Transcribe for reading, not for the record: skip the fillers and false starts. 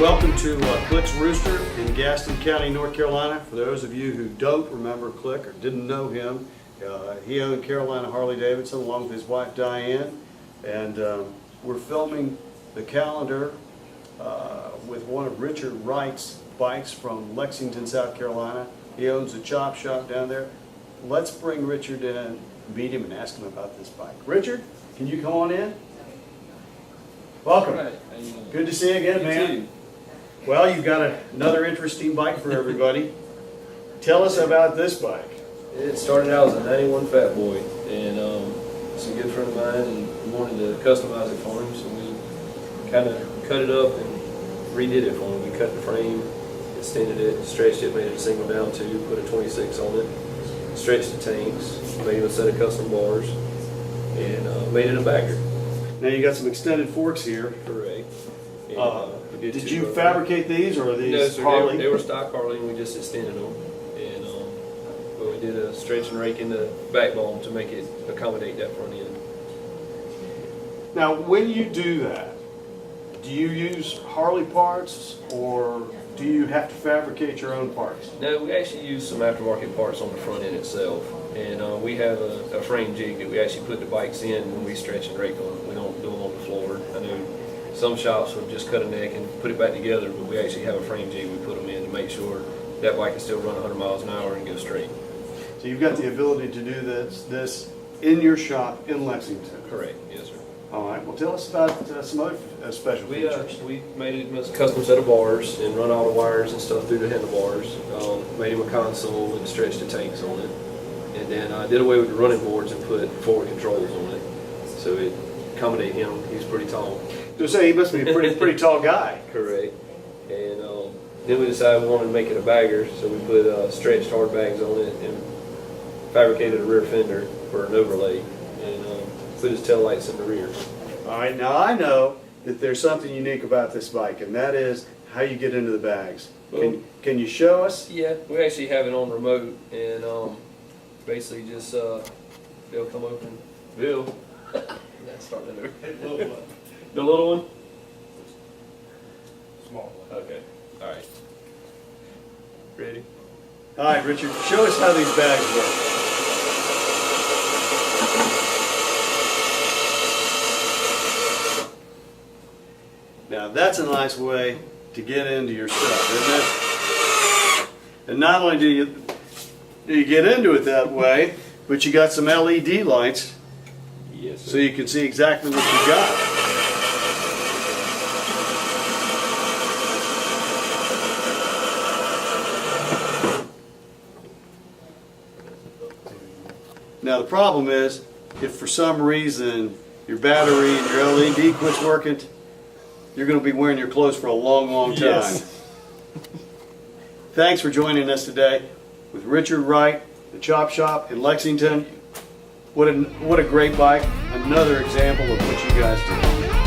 Welcome to Click's Rooster in Gaston County, North Carolina. For those of you who don't remember Click or didn't know him, he owned Carolina Harley-Davidson along with his wife Diane, and we're filming the calendar with one of Richard Wright's bikes from Lexington, South Carolina. He owns a chop shop down there. Let's bring Richard in, meet him, and ask him about this bike. Richard, can you come on in? Welcome. All right. How you doing? Good to see you again, man. Well, you've got another interesting bike for everybody. Tell us about this bike. It started out as a 91 Fat Boy, and it's a good friend of mine, and we wanted to customize it for him, so we kind of cut it up and redid it for him. We cut the frame, extended it, stretched it, made it a single down tube, put a 26 on it, stretched the tanks, made him a set of custom bars, and made it a bagger. Now you got some extended forks here. Correct. And, did you fabricate these, or are these No, sir, Harley? they were stock Harley, and we just extended them. And well, we did a stretch and rake in the backbone to make it accommodate that front end. Now, when you do that, do you use Harley parts, or do you have to fabricate your own parts? No, we actually use some aftermarket parts on the front end itself. And we have a frame jig that we actually put the bikes in when we stretch and rake them. We don't do them on the floor. I know some shops would just cut a neck and put it back together, but we actually have a frame jig we put them in to make sure that bike can still run 100 miles an hour and go straight. So you've got the ability to do this in your shop in Lexington. Correct, yes, sir. All right. Well, tell us about some other special features. We made it as a custom set of bars and run all the wires and stuff through the handlebars. Made him a console and stretched the tanks on it. And then did away with the running boards and put forward controls on it. So it accommodated him. He's pretty tall. To say he must be a pretty tall guy. Correct. And then we decided we wanted to make it a bagger, so we put stretched hard bags on it and fabricated a rear fender for an overlay, and put his tail lights in the rear. All right, now I know that there's something unique about this bike, and that is how you get into the bags. Can you show us? Yeah, we actually have it on remote, and basically just they'll come open. Bill, that's starting to the little one. Small one. Okay. All right. Ready? All right, Richard, show us how these bags work. Now that's a nice way to get into your stuff, isn't it? And not only do you get into it that way, but you got some LED lights, Yes, sir. so you can see exactly what you got. Now the problem is, if for some reason your battery and your LED quits working, you're going to be wearing your clothes for a long, long time. Yes. Thanks for joining us today with Richard Wright, the Chop Shop in Lexington. What a great bike. Another example of what you guys do.